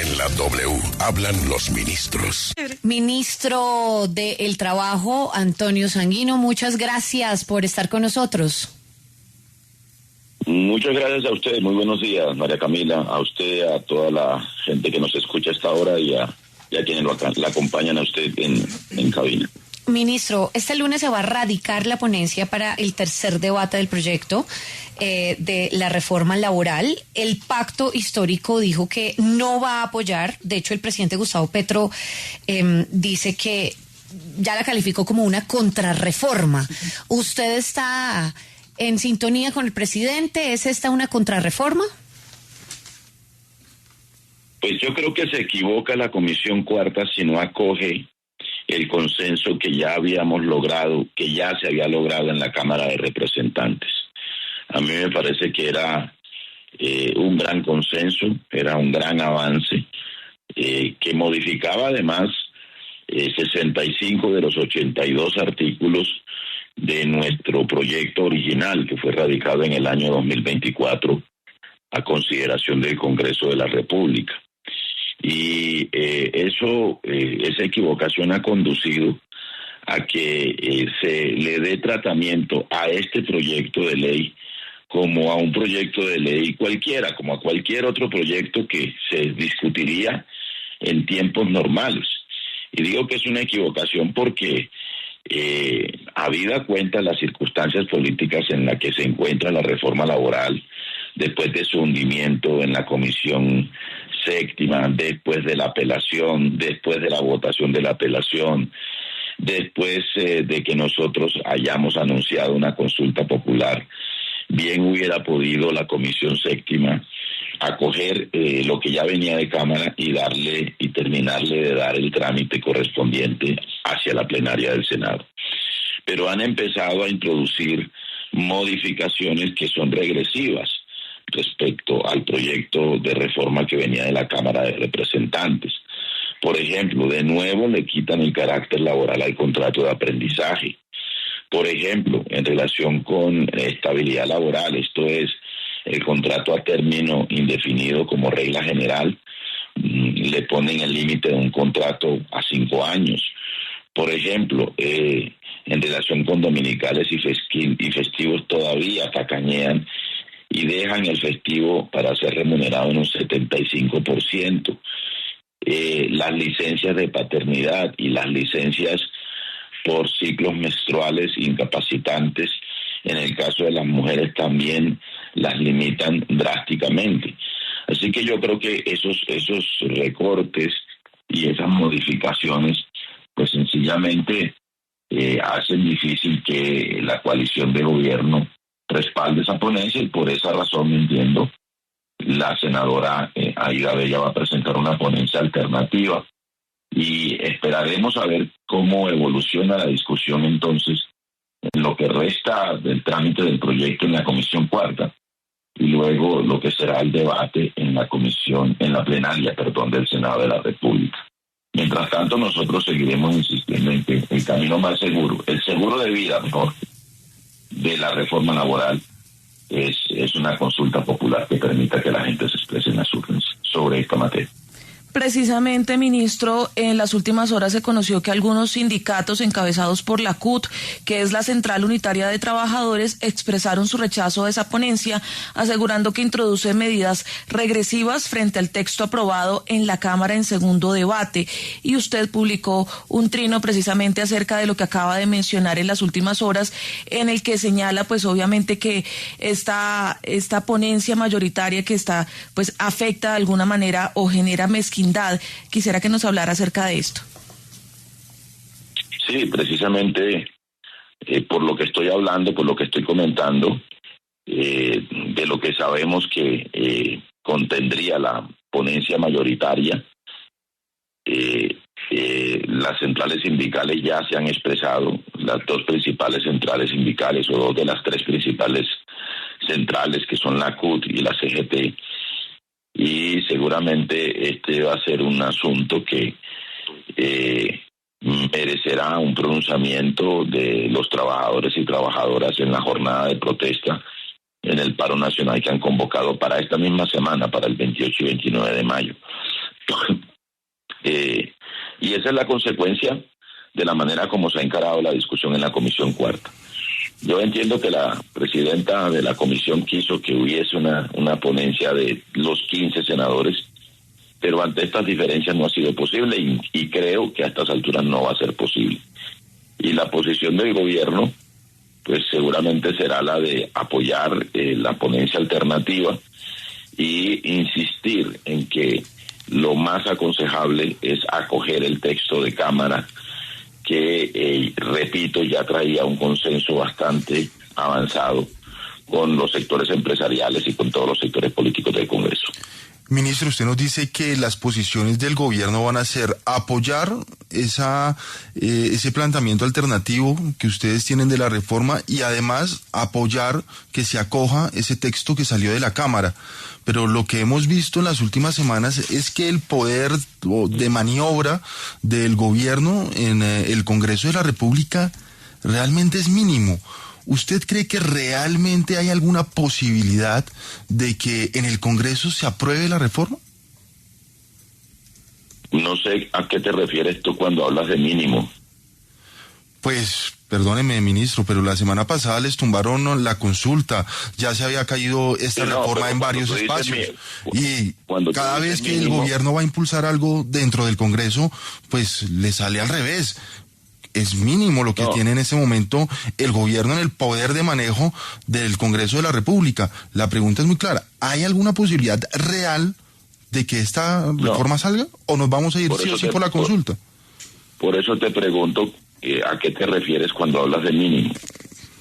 En la W hablan los ministros. Ministro del Trabajo, Antonio Sanguino, muchas gracias por estar con nosotros. Muchas gracias a usted. Muy buenos días, María Camila. A usted, a toda la gente que nos escucha a esta hora y a quienes la acompañan a usted en cabina. Ministro, este lunes se va a radicar la ponencia para el tercer debate del proyecto de la reforma laboral. El pacto histórico dijo que no va a apoyar. De hecho, el presidente Gustavo Petro dice que ya la calificó como una contrarreforma. ¿Usted está en sintonía con el presidente? ¿Es esta una contrarreforma? Pues yo creo que se equivoca la Comisión Cuarta si no acoge el consenso que ya habíamos logrado, que ya se había logrado en la Cámara de Representantes. A mí me parece que era un gran consenso, era un gran avance, que modificaba además 65 de los 82 artículos de nuestro proyecto original, que fue radicado en el año 2024 a consideración del Congreso de la República. Y esa equivocación ha conducido a que se le dé tratamiento a este proyecto de ley como a un proyecto de ley cualquiera, como a cualquier otro proyecto que se discutiría en tiempos normales. Y digo que es una equivocación porque habida cuenta las circunstancias políticas en las que se encuentra la reforma laboral, después de su hundimiento en la Comisión Séptima, después de la apelación, después de la votación de la apelación, después de que nosotros hayamos anunciado una consulta popular, bien hubiera podido la Comisión Séptima acoger lo que ya venía de Cámara y terminarle de dar el trámite correspondiente hacia la plenaria del Senado. Pero han empezado a introducir modificaciones que son regresivas respecto al proyecto de reforma que venía de la Cámara de Representantes. Por ejemplo, de nuevo le quitan el carácter laboral al contrato de aprendizaje. Por ejemplo, en relación con estabilidad laboral, esto es el contrato a término indefinido como regla general, le ponen el límite de un contrato a 5 años. Por ejemplo, en relación con dominicales y festivos todavía tacañean y dejan el festivo para ser remunerado en un 75%. Las licencias de paternidad y las licencias por ciclos menstruales incapacitantes, en el caso de las mujeres también las limitan drásticamente. Así que yo creo que esos recortes y esas modificaciones pues sencillamente hacen difícil que la coalición de gobierno respalde esa ponencia, y por esa razón, entiendo, la senadora Aida Bella va a presentar una ponencia alternativa y esperaremos a ver cómo evoluciona la discusión entonces en lo que resta del trámite del proyecto en la Comisión Cuarta y luego lo que será el debate en la plenaria del Senado de la República. Mientras tanto, nosotros seguiremos insistiendo en que el camino más seguro, el seguro de vida mejor, de la reforma laboral es una consulta popular que permita que la gente se exprese en las urnas sobre esta materia. Precisamente, ministro, en las últimas horas se conoció que algunos sindicatos encabezados por la CUT, que es la Central Unitaria de Trabajadores, expresaron su rechazo a esa ponencia, asegurando que introduce medidas regresivas frente al texto aprobado en la Cámara en segundo debate. Y usted publicó un trino precisamente acerca de lo que acaba de mencionar en las últimas horas, en el que señala, pues obviamente, que esta ponencia mayoritaria que está, pues afecta de alguna manera o genera mezquindad. Quisiera que nos hablara acerca de esto. Sí, precisamente por lo que estoy hablando, por lo que estoy comentando, de lo que sabemos que contendría la ponencia mayoritaria, las centrales sindicales ya se han expresado, las dos principales centrales sindicales o dos de las tres principales centrales que son la CUT y la CGT, y seguramente este va a ser un asunto que merecerá un pronunciamiento de los trabajadores y trabajadoras en la jornada de protesta en el paro nacional que han convocado para esta misma semana, para el 28 y 29 de mayo. Y esa es la consecuencia de la manera como se ha encarado la discusión en la Comisión Cuarta. Yo entiendo que la presidenta de la comisión quiso que hubiese una ponencia de los 15 senadores, pero ante estas diferencias no ha sido posible y creo que a estas alturas no va a ser posible. Y la posición del gobierno, pues seguramente será la de apoyar la ponencia alternativa y insistir en que lo más aconsejable es acoger el texto de Cámara que, repito, ya traía un consenso bastante avanzado con los sectores empresariales y con todos los sectores políticos del Congreso. Ministro, usted nos dice que las posiciones del gobierno van a ser apoyar ese planteamiento alternativo que ustedes tienen de la reforma y además apoyar que se acoja ese texto que salió de la Cámara. Pero lo que hemos visto en las últimas semanas es que el poder de maniobra del gobierno en el Congreso de la República realmente es mínimo. ¿Usted cree que realmente hay alguna posibilidad de que en el Congreso se apruebe la reforma? No sé a qué te refieres tú cuando hablas de mínimo. Pues, perdóneme, ministro, pero la semana pasada les tumbaron la consulta, ya se había caído esta reforma en varios espacios. Y cada vez que el gobierno va a impulsar algo dentro del Congreso, pues le sale al revés. Es mínimo lo que tiene en ese momento el gobierno en el poder de manejo del Congreso de la República. La pregunta es muy clara. ¿Hay alguna posibilidad real de que esta reforma salga? ¿O nos vamos a ir sí o sí por la consulta? Por eso te pregunto a qué te refieres cuando hablas de mínimo.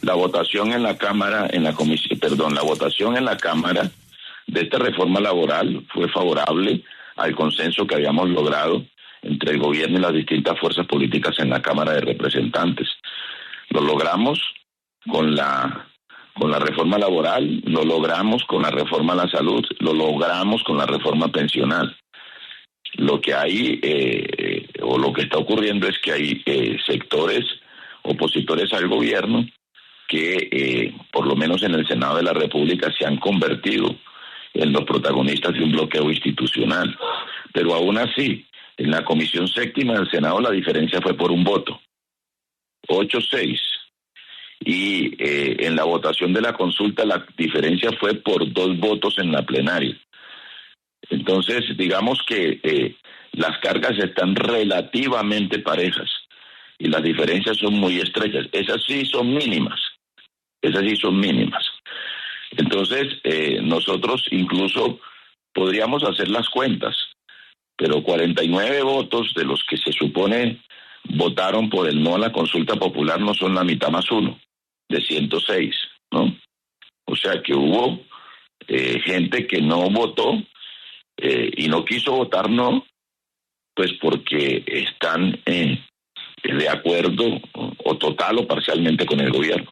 La votación en la Cámara, la votación en la Cámara de esta reforma laboral fue favorable al consenso que habíamos logrado entre el gobierno y las distintas fuerzas políticas en la Cámara de Representantes. Lo logramos con la reforma laboral, lo logramos con la reforma a la salud, lo logramos con la reforma pensional. Lo que hay, o lo que está ocurriendo es que hay sectores opositores al gobierno que, por lo menos en el Senado de la República, se han convertido en los protagonistas de un bloqueo institucional. Pero aún así, en la Comisión Séptima del Senado la diferencia fue por un voto, 8-6. Y en la votación de la consulta la diferencia fue por 2 votos en la plenaria. Entonces, digamos que las cargas están relativamente parejas y las diferencias son muy estrechas. Esas sí son mínimas. Entonces, nosotros incluso podríamos hacer las cuentas, pero 49 votos de los que se supone votaron por el no a la consulta popular no son la mitad más 1, de 106, ¿no? O sea que hubo gente que no votó y no quiso votar no, pues porque están de acuerdo o total o parcialmente con el gobierno.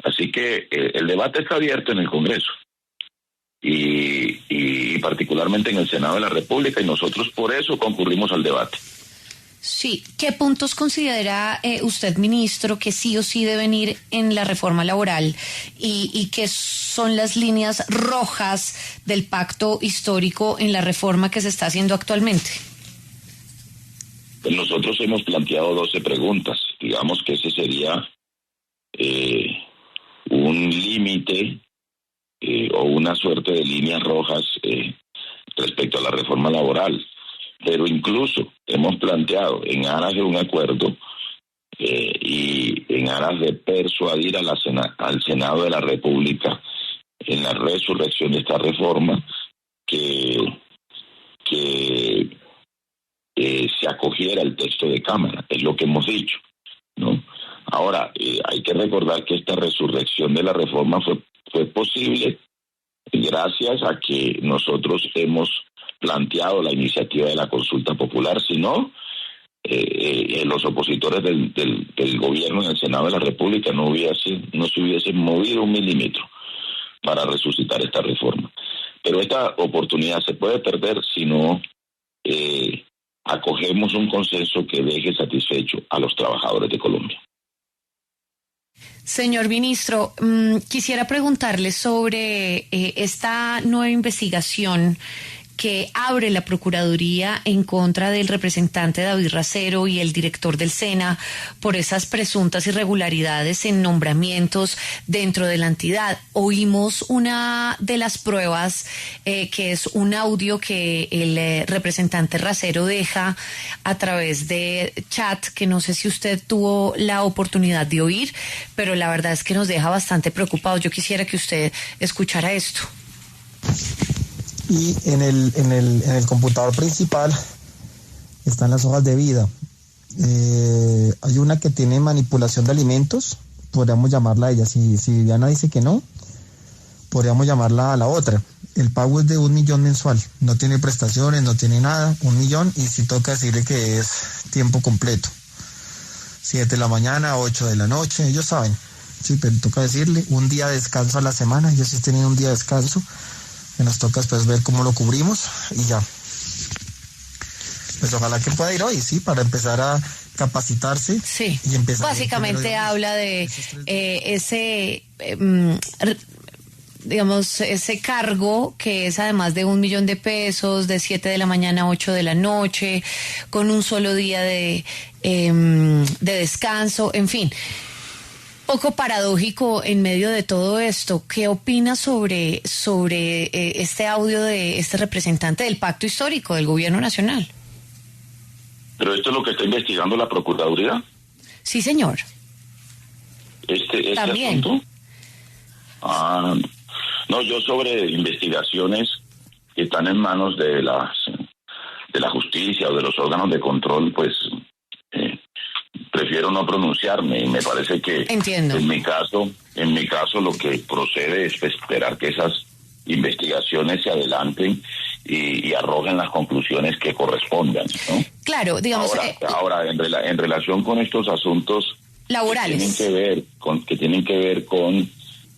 Así que el debate está abierto en el Congreso. Y particularmente en el Senado de la República, y nosotros por eso concurrimos al debate. Sí, ¿qué puntos considera usted, ministro, que sí o sí deben ir en la reforma laboral y qué son las líneas rojas del pacto histórico en la reforma que se está haciendo actualmente? Pues nosotros hemos planteado 12 preguntas. Digamos que ese sería un límite o una suerte de líneas rojas respecto a la reforma laboral. Pero incluso hemos planteado, en aras de un acuerdo y en aras de persuadir al Senado de la República en la resurrección de esta reforma, que se acogiera el texto de Cámara, es lo que hemos dicho, ¿no? Ahora, hay que recordar que esta resurrección de la reforma fue posible gracias a que nosotros hemos planteado la iniciativa de la consulta popular. Si no, los opositores del gobierno en el Senado de la República no se hubiesen movido un milímetro para resucitar esta reforma. Pero esta oportunidad se puede perder si no acogemos un consenso que deje satisfecho a los trabajadores de Colombia. Señor ministro, quisiera preguntarle sobre esta nueva investigación que abre la Procuraduría en contra del representante David Racero y el director del SENA por esas presuntas irregularidades en nombramientos dentro de la entidad. Oímos una de las pruebas que es un audio que el representante Racero deja a través de chat, que no sé si usted tuvo la oportunidad de oír, pero la verdad es que nos deja bastante preocupados. Yo quisiera que usted escuchara esto. Y en el computador principal están las hojas de vida. Hay una que tiene manipulación de alimentos, podríamos llamarla a ella. Si Viviana dice que no, podríamos llamarla a la otra. El pago es de 1 millón mensual, no tiene prestaciones, no tiene nada, 1 millón, y si toca decirle que es tiempo completo. 7 de la mañana, 8 de la noche, ellos saben. Sí, pero toca decirle un día de descanso a la semana. Ellos sí tienen un día de descanso, que nos toca después ver cómo lo cubrimos y ya. Pues ojalá que pueda ir hoy, sí, para empezar a capacitarse. Sí, y empezar. básicamente habla de ese cargo que es además de 1 millón de pesos, de 7 de la mañana a 8 de la noche, con un solo día de descanso, en fin. Poco paradójico en medio de todo esto. ¿Qué opina sobre este audio de este representante del Pacto Histórico del Gobierno Nacional? ¿Pero esto es lo que está investigando la Procuraduría? Sí, señor. ¿Este También. asunto? No, yo sobre investigaciones que están en manos de la justicia o de los órganos de control, pues prefiero no pronunciarme, y me parece que Entiendo. en mi caso lo que procede es esperar que esas investigaciones se adelanten y arrojen las conclusiones que correspondan, ¿no? Claro, digamos. Ahora en relación con estos asuntos laborales que tienen que ver con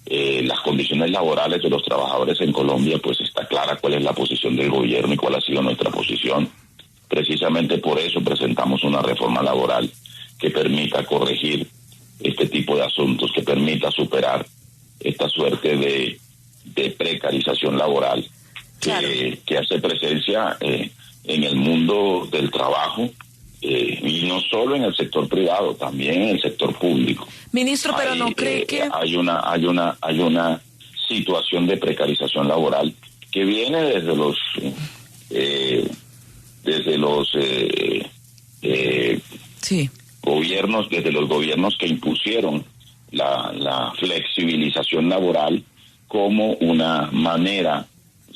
las condiciones laborales de los trabajadores en Colombia, pues está clara cuál es la posición del gobierno y cuál ha sido nuestra posición. Precisamente por eso presentamos una reforma laboral que permita corregir este tipo de asuntos, que permita superar esta suerte de precarización laboral que hace presencia en el mundo del trabajo, y no solo en el sector privado, también en el sector público. Ministro, pero ¿no cree que hay una situación de precarización laboral que viene desde los gobiernos, desde los gobiernos que impusieron la flexibilización laboral como una manera,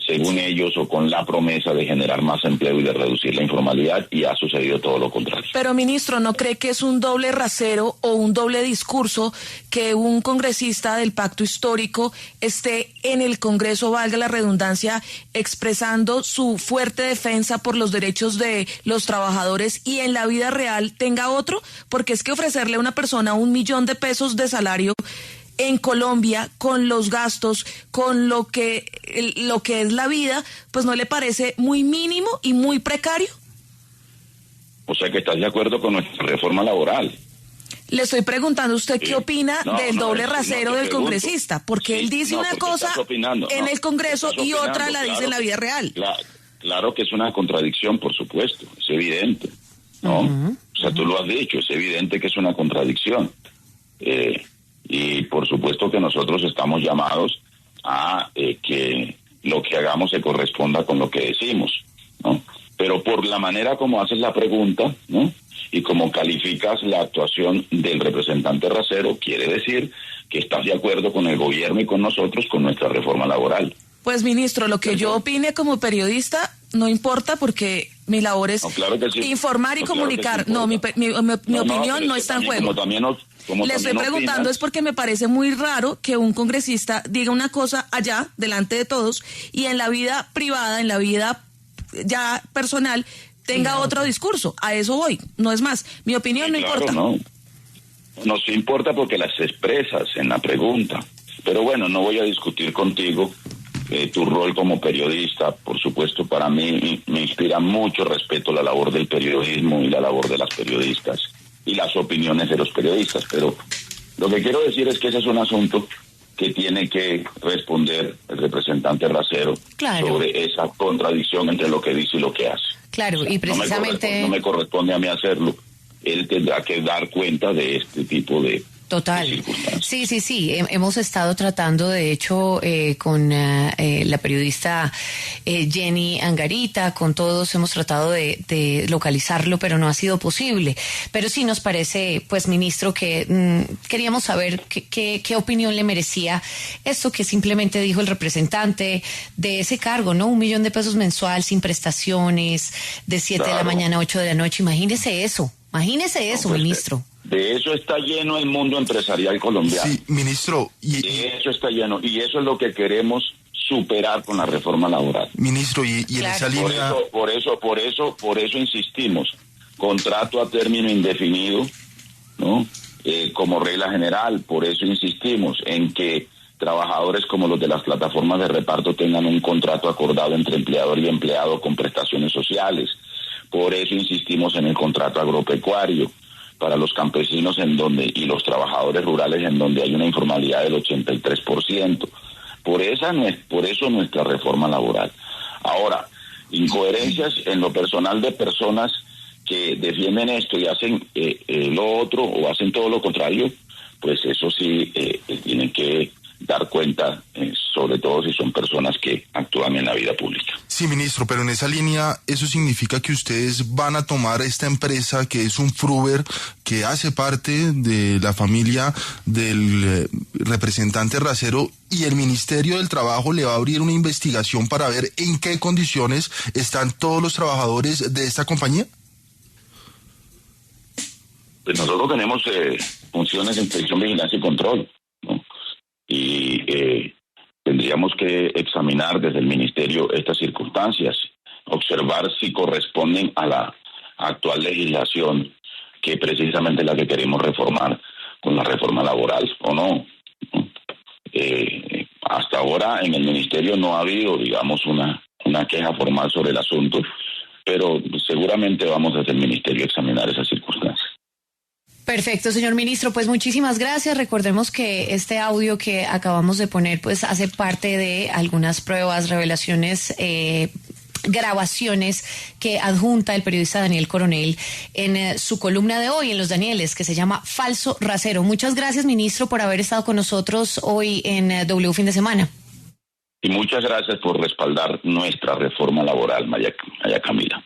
según ellos, o con la promesa de generar más empleo y de reducir la informalidad, y ha sucedido todo lo contrario. Pero, ministro, ¿no cree que es un doble rasero o un doble discurso que un congresista del Pacto Histórico esté en el Congreso, valga la redundancia, expresando su fuerte defensa por los derechos de los trabajadores, y en la vida real tenga otro? Porque es que ofrecerle a una persona 1 millón de pesos de salario en Colombia, con los gastos, con lo que es la vida, pues ¿no le parece muy mínimo y muy precario? O sea que estás de acuerdo con nuestra reforma laboral. Le estoy preguando a usted qué opina del doble rasero del congresista, porque él dice una cosa en el Congreso y otra la dice en la vida real. Claro que es una contradicción, por supuesto, es evidente, ¿no? O sea, tú lo has dicho, es evidente que es una contradicción. Y por supuesto que nosotros estamos llamados a que lo que hagamos se corresponda con lo que decimos, ¿no? Pero por la manera como haces la pregunta, ¿no?, y como calificas la actuación del representante Racero, quiere decir que estás de acuerdo con el gobierno y con nosotros con nuestra reforma laboral. Pues, ministro, lo que yo opine como periodista no importa, porque mi labor es informar y comunicar. Claro, mi opinión no está en juego. Le estoy preguntando es porque me parece muy raro que un congresista diga una cosa allá, delante de todos, y en la vida privada, en la vida ya personal, tenga otro discurso. A eso voy, no es más. Mi opinión no importa. No se importa porque las expresas en la pregunta. Pero bueno, no voy a discutir contigo. Tu rol como periodista, por supuesto, para mí me inspira mucho respeto la labor del periodismo y la labor de las periodistas y las opiniones de los periodistas, pero lo que quiero decir es que ese es un asunto que tiene que responder el representante Racero sobre esa contradicción entre lo que dice y lo que hace. Claro, y precisamente... No me corresponde a mí hacerlo. Él tendrá que dar cuenta de este tipo de... Total. Sí. Hemos estado tratando, de hecho, con la periodista Jenny Angarita, con todos hemos tratado de localizarlo, pero no ha sido posible. Pero sí nos parece, pues, ministro, que queríamos saber qué opinión le merecía esto que simplemente dijo el representante de ese cargo, ¿no? 1 millón de pesos mensual sin prestaciones, de 7 de la mañana a 8 de la noche. Imagínese eso, ministro. De eso está lleno el mundo empresarial colombiano. Sí, ministro. De eso está lleno. Y eso es lo que queremos superar con la reforma laboral. Ministro, y en esa línea... Por eso insistimos. Contrato a término indefinido, ¿no? Como regla general. Por eso insistimos en que trabajadores como los de las plataformas de reparto tengan un contrato acordado entre empleador y empleado con prestaciones sociales. Por eso insistimos en el contrato agropecuario para los campesinos y los trabajadores rurales en donde hay una informalidad del 83%. Por eso nuestra reforma laboral. Ahora, incoherencias en lo personal de personas que defienden esto y hacen lo otro o hacen todo lo contrario, pues eso sí tienen que dar cuenta, sobre todo si son personas que actúan en la vida pública. Sí, ministro, pero en esa línea, ¿eso significa que ustedes van a tomar esta empresa que es un Fruver, que hace parte de la familia del representante Racero, y el Ministerio del Trabajo le va a abrir una investigación para ver en qué condiciones están todos los trabajadores de esta compañía? Pues nosotros tenemos funciones de inspección, vigilancia y control, ¿no? Y tendríamos que examinar desde el Ministerio estas circunstancias, observar si corresponden a la actual legislación, que precisamente es la que queremos reformar con la reforma laboral o no. Hasta ahora en el Ministerio no ha habido, digamos, una queja formal sobre el asunto, pero seguramente vamos desde el Ministerio a examinar esas circunstancias. Perfecto, señor ministro, pues muchísimas gracias. Recordemos que este audio que acabamos de poner pues hace parte de algunas pruebas, revelaciones, grabaciones que adjunta el periodista Daniel Coronel en su columna de hoy en Los Danieles, que se llama Falso Racero. Muchas gracias, ministro, por haber estado con nosotros hoy en W Fin de Semana. Y muchas gracias por respaldar nuestra reforma laboral, María Camila.